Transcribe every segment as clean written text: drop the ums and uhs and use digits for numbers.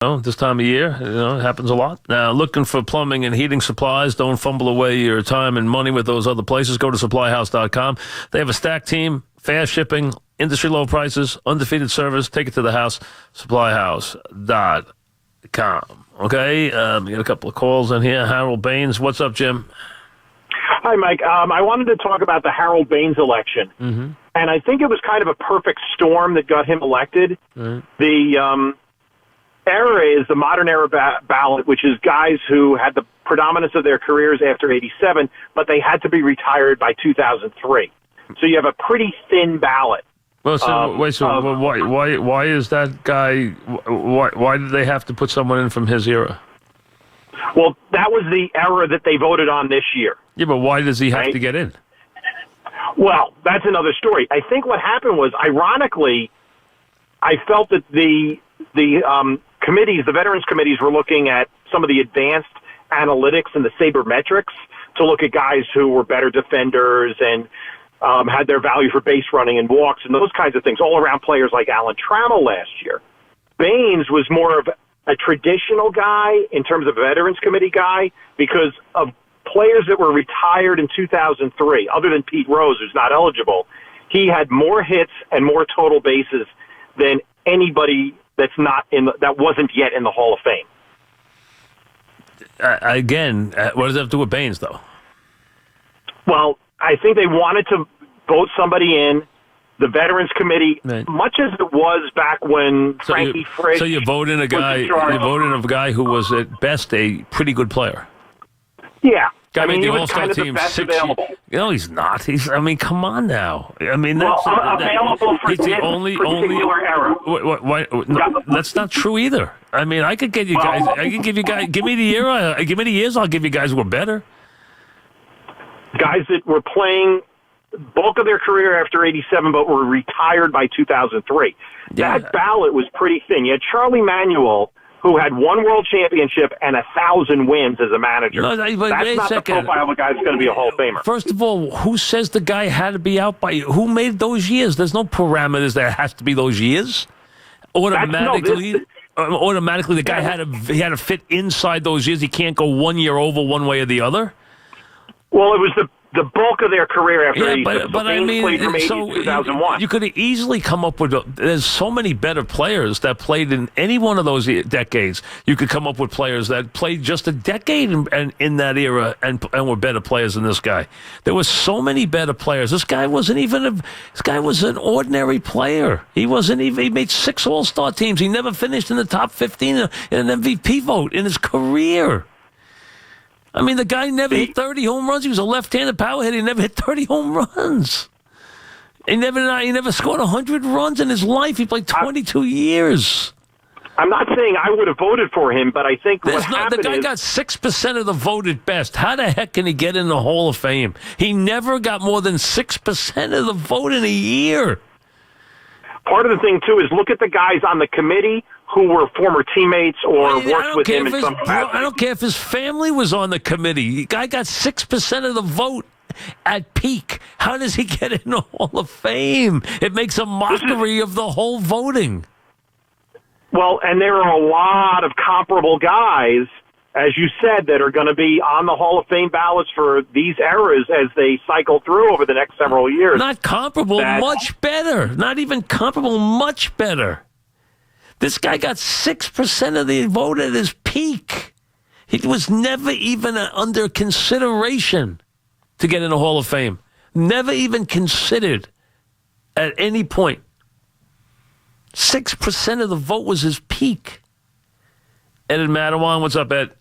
This time of year, it happens a lot. Now, looking for plumbing and heating supplies, don't fumble away your time and money with those other places. Go to supplyhouse.com. They have a stacked team, fast shipping, industry low prices, undefeated service. Take it to the house, supplyhouse.com. Okay, we got a couple of calls in here. Harold Baines, what's up, Jim? Hi, Mike. I wanted to talk about the Harold Baines election. Mm-hmm. And I think it was kind of a perfect storm that got him elected. Mm-hmm. The era is the modern era ballot, which is guys who had the predominance of their careers after 87, but they had to be retired by 2003. So you have a pretty thin ballot. Well, why is that guy? Why did they have to put someone in from his era? Well, that was the era that they voted on this year. Yeah, but why does he have to get in? Well, that's another story. I think what happened was, ironically, I felt that the committees, the veterans committees, were looking at some of the advanced analytics and the sabermetrics to look at guys who were better defenders and had their value for base running and walks and those kinds of things, all around players like Alan Trammell last year. Baines was more of a traditional guy in terms of a veterans committee guy because of players that were retired in 2003, other than Pete Rose, who's not eligible. He had more hits and more total bases than anybody that wasn't yet in the Hall of Fame. Again, what does that have to do with Baines, though? Well, I think they wanted to vote somebody in. The Veterans Committee, much as it was back when Frankie Frisch. So you vote in a guy. You vote in a guy who was at best a pretty good player. Yeah. Guy made the he was All-Star kind of team the best 6 available. No, he's not. Come on now. I mean, that's available for he's the only era. No, that's not true either. I mean, I could get you guys. I can give you guys. Give me the era. Give me the years. I'll give you guys who are better. Guys that were playing bulk of their career after 87, but were retired by 2003. Yeah. That ballot was pretty thin. You had Charlie Manuel, who had one world championship and 1,000 wins as a manager. No, that's not the profile of a guy that's going to be a Hall of Famer. First of all, who says the guy had to be out by? Who made those years? There's no parameters that has to be those years. Automatically, the guy had to fit inside those years. He can't go 1 year over one way or the the Well, it was the bulk of their career after 87. But I mean, played from 80 so to 2001. you could easily come up with. There's so many better players that played in any one of those decades. You could come up with players that played just a decade in that era and were better players than this guy. There were so many better players. This guy wasn't even this guy was an ordinary player. He wasn't even. He made 6 All-Star teams. He never finished in the top 15 in an MVP vote in his career. I mean, the guy never hit 30 home runs. He was a left-handed power hitter. He never hit 30 home runs. He never scored 100 runs in his life. He played 22 years. I'm not saying I would have voted for him, but I think the guy got 6% of the vote at best. How the heck can he get in the Hall of Fame? He never got more than 6% of the vote in a year. Part of the thing, too, is look at the guys on the committee who were former teammates or worked with him in some capacity. I don't care if his family was on the committee. The guy got 6% of the vote at peak. How does he get in the Hall of Fame? It makes a mockery of the whole voting. Well, and there are a lot of comparable guys, as you said, that are going to be on the Hall of Fame ballots for these eras as they cycle through over the next several years. Not comparable, much better. Not even comparable, much better. This guy got 6% of the vote at his peak. He was never even under consideration to get in the Hall of Fame. Never even considered at any point. 6% of the vote was his peak. Ed in Mattawan, what's up, Ed?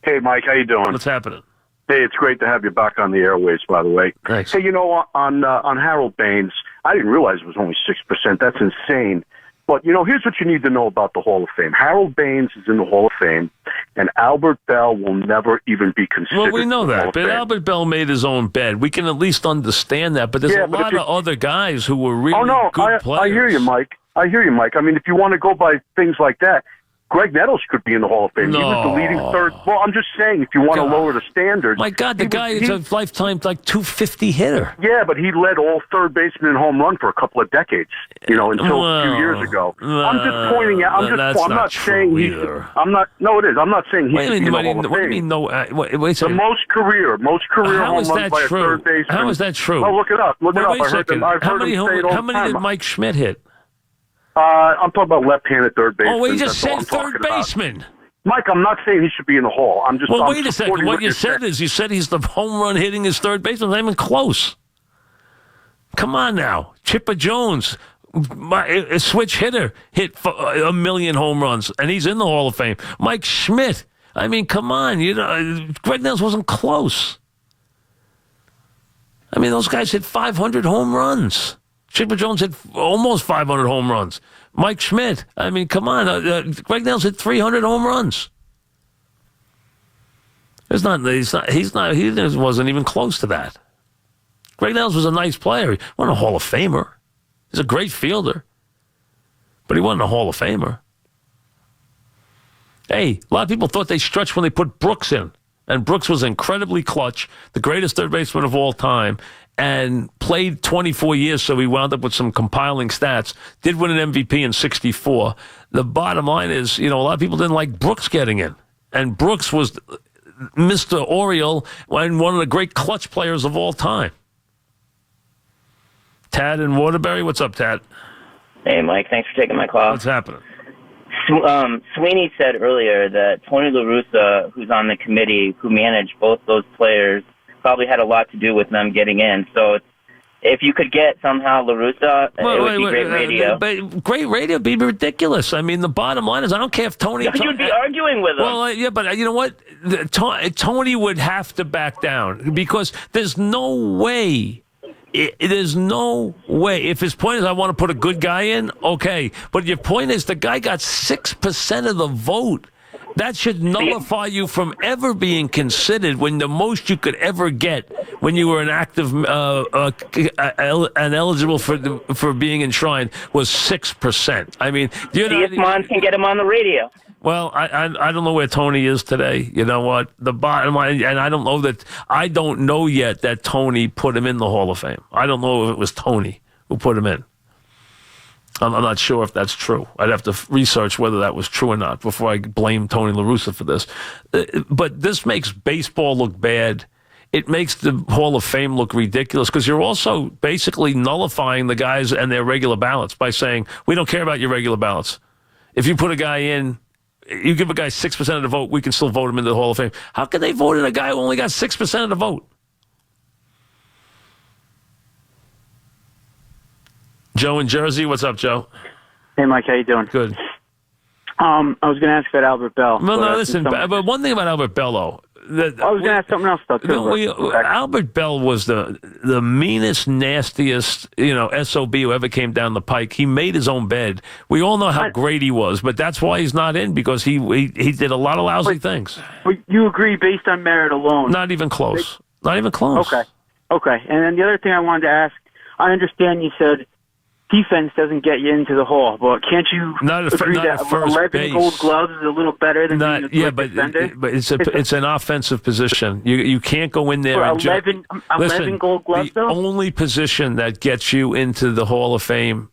Hey, Mike, how you doing? What's happening? Hey, it's great to have you back on the airwaves, by the way. Thanks. Hey, on Harold Baines, I didn't realize it was only 6%. That's insane. But, here's what you need to know about the Hall of Fame. Harold Baines is in the Hall of Fame, and Albert Bell will never even be considered. Well, we know that, but Albert Bell made his own bed. We can at least understand that, but there's a lot of other guys who were really good players. I hear you, Mike. I mean, if you want to go by things like that, Greg Nettles could be in the Hall of Fame. No. He was the leading third. Well, I'm just saying, if you want to lower the standards. My God, the guy is a lifetime, like, 250 hitter. Yeah, but he led all third basemen in home run for a couple of decades, until a few years ago. I'm just pointing out. I'm not saying he's. No, it is. I'm not saying he's in the Hall of Fame. What do you mean, no? Wait a second. The most career How home runs by a third baseman. How is that true? Oh, look it up. Look it up. Wait a second. How many did Mike Schmidt hit? I'm talking about left-handed third baseman. Oh, well, you just said third baseman. Mike, I'm not saying he should be in the Hall. I'm just. Well, wait a second. What you said is you said he's the home run hitting his third baseman. Not even close. Come on now, Chipper Jones, a switch hitter, hit 1 million home runs, and he's in the Hall of Fame. Mike Schmidt. I mean, come on. Greg Nettles wasn't close. I mean, those guys hit 500 home runs. Chipper Jones hit almost 500 home runs. Mike Schmidt, I mean, come on. Greg Nettles hit 300 home runs. He wasn't even close to that. Greg Nettles was a nice player. He wasn't a Hall of Famer. He's a great fielder. But he wasn't a Hall of Famer. Hey, a lot of people thought they stretched when they put Brooks in. And Brooks was incredibly clutch, the greatest third baseman of all time, and played 24 years, so he wound up with some compiling stats. Did win an MVP in 64. The bottom line is, a lot of people didn't like Brooks getting in. And Brooks was Mr. Oriole and one of the great clutch players of all time. Tad in Waterbury, what's up, Tad? Hey, Mike, thanks for taking my call. What's happening? Sweeney said earlier that Tony LaRussa, who's on the committee, who managed both those players, probably had a lot to do with them getting in. So if you could get somehow LaRussa, it would be great radio. But great radio would be ridiculous. I mean, the bottom line is I don't care if Tony... You'd be arguing with him. Well, yeah, but you know what? Tony would have to back down because there's no way... There's no way. If his point is I want to put a good guy in, okay. But your point is the guy got 6% of the vote. That should nullify you from ever being considered when the most you could ever get when you were an active and eligible for being enshrined was 6%. I mean, see if Mons can get him on the radio. Well, I don't know where Tony is today. You know what? The bottom line, and I don't know yet that Tony put him in the Hall of Fame. I don't know if it was Tony who put him in. I'm not sure if that's true. I'd have to research whether that was true or not before I blame Tony LaRussa for this. But this makes baseball look bad. It makes the Hall of Fame look ridiculous because you're also basically nullifying the guys and their regular ballots by saying, we don't care about your regular ballots. If you put a guy in, you give a guy 6% of the vote, we can still vote him into the Hall of Fame. How can they vote in a guy who only got 6% of the vote? Joe in Jersey, what's up, Joe? Hey, Mike, how you doing? Good. I was going to ask about Albert Bell. No, listen, but one thing about Albert Bell, though. I was going to ask something else, though, too. Albert Bell was the meanest, nastiest, SOB who ever came down the pike. He made his own bed. We all know how great he was, but that's why he's not in, because he did a lot of lousy things. But you agree based on merit alone? Not even close. Not even close. Okay. And then the other thing I wanted to ask, I understand you said defense doesn't get you into the Hall, but can't you agree that 11 Gold Gloves is a little better than being a good defender? But it's an offensive position. You can't go in there and 11 Gold Gloves. The only position that gets you into the Hall of Fame.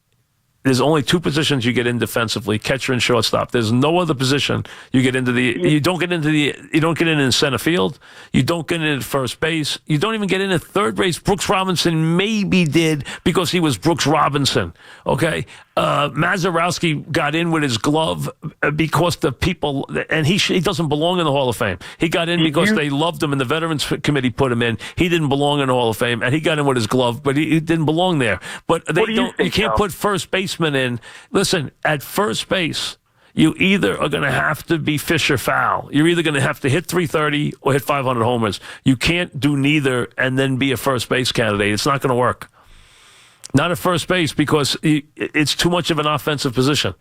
There's only two positions you get in defensively: catcher and shortstop. There's no other position you get into you don't get in center field. You don't get in at first base. You don't even get in at third base. Brooks Robinson maybe did because he was Brooks Robinson. Okay. Mazeroski got in with his glove because the people, and he doesn't belong in the Hall of Fame. He got in because they loved him and the Veterans Committee put him in. He didn't belong in the Hall of Fame, and he got in with his glove, but he didn't belong there. But you can't put first baseman in. Listen, at first base, you either are going to have to be fish or foul. You're either going to have to hit 330 or hit 500 homers. You can't do neither and then be a first base candidate. It's not going to work. Not at first base because it's too much of an offensive position.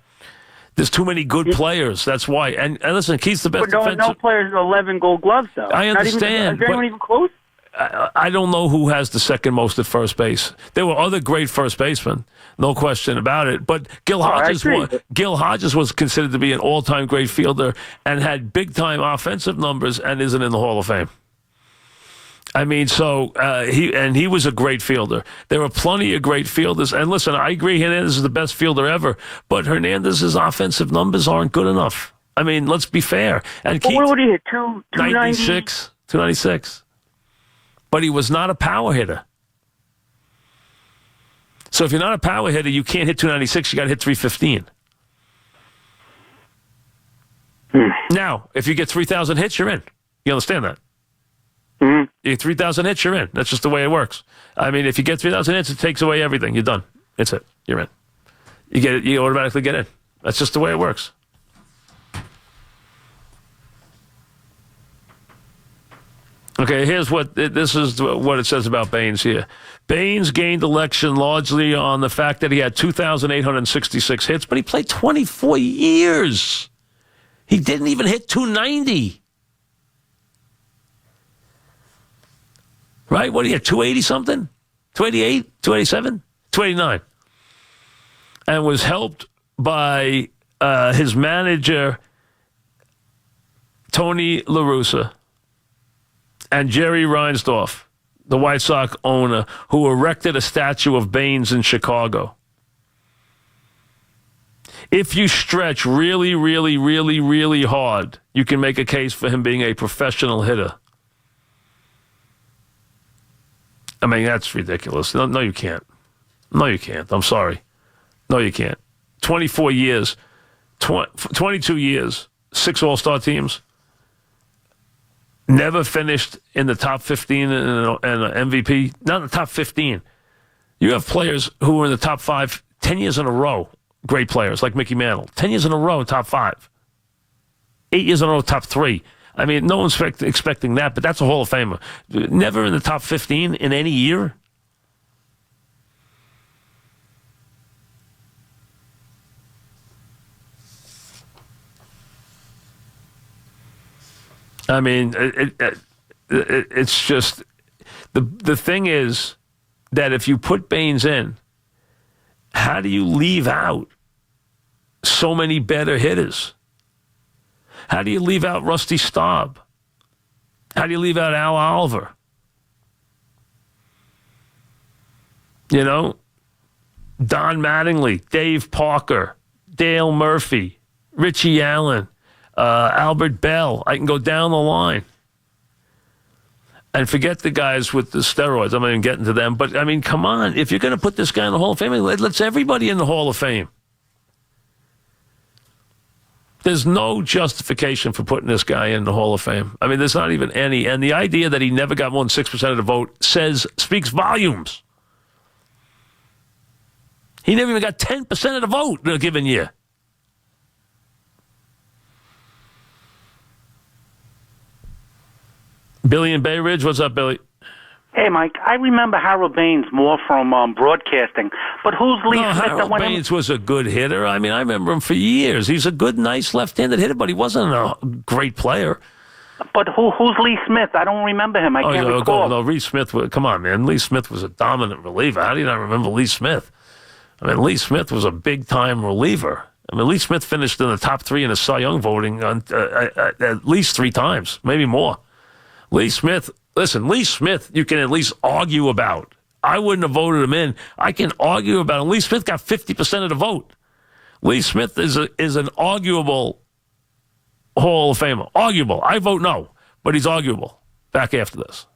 There's too many good players. That's why. And listen, Keith's the best defensive. No players with 11 Gold Gloves, though. I understand. Is anyone even close? I don't know who has the second most at first base. There were other great first basemen. No question about it. But Gil Hodges was considered to be an all-time great fielder and had big-time offensive numbers and isn't in the Hall of Fame. I mean, so he was a great fielder. There were plenty of great fielders. And listen, I agree Hernandez is the best fielder ever, but Hernandez's offensive numbers aren't good enough. I mean, let's be fair. And what would he hit? 296? 296. But he was not a power hitter. So if you're not a power hitter, you can't hit 296. You got to hit 315. Now, if you get 3,000 hits, you're in. You understand that? Mm-hmm. You get 3,000 hits, you're in. That's just the way it works. I mean, if you get 3,000 hits, it takes away everything. You're done. That's it. You're in. You get it. You automatically get in. That's just the way it works. Okay, this is what it says about Baines here. Baines gained election largely on the fact that he had 2,866 hits, but he played 24 years. He didn't even hit 290. Right? What do you have, 280 something? 288? 287? 289. And was helped by his manager, Tony LaRussa, and Jerry Reinsdorf, the White Sox owner, who erected a statue of Baines in Chicago. If you stretch really, really, really, really hard, you can make a case for him being a professional hitter. I mean, that's ridiculous. No, you can't. No, you can't. I'm sorry. No, you can't. 24 years, 22 years, 6 All-Star teams. Never finished in the top 15 and an MVP. Not in the top 15. You have players who were in the top 5 10 years in a row. Great players like Mickey Mantle. 10 years in a row, top 5. 8 years in a row, top 3. I mean, no one's expecting that, but that's a Hall of Famer. Never in the top 15 in any year. I mean, it's just the thing is that if you put Baines in, how do you leave out so many better hitters? How do you leave out Rusty Staub? How do you leave out Al Oliver? You know, Don Mattingly, Dave Parker, Dale Murphy, Richie Allen, Albert Bell. I can go down the line. And forget the guys with the steroids. I'm not even getting to them. But, I mean, come on. If you're going to put this guy in the Hall of Fame, let's everybody in the Hall of Fame. There's no justification for putting this guy in the Hall of Fame. I mean, there's not even any. And the idea that he never got more than 6% of the vote speaks volumes. He never even got 10% of the vote in a given year. Billy in Bay Ridge, what's up, Billy? Hey, Mike, I remember Harold Baines more from broadcasting, but who's Lee Smith? Harold Baines was a good hitter. I mean, I remember him for years. He's a good, nice left-handed hitter, but he wasn't a great player. But who's Lee Smith? I don't remember him. I can't recall. No, Lee Smith, come on, man. Lee Smith was a dominant reliever. How do you not remember Lee Smith? I mean, Lee Smith was a big-time reliever. I mean, Lee Smith finished in the top 3 in the Cy Young voting at least 3 times, maybe more. Lee Smith, listen, Lee Smith, you can at least argue about. I wouldn't have voted him in. I can argue about him. Lee Smith got 50% of the vote. Lee Smith is an arguable Hall of Famer. Arguable. I vote no, but he's arguable. Back after this.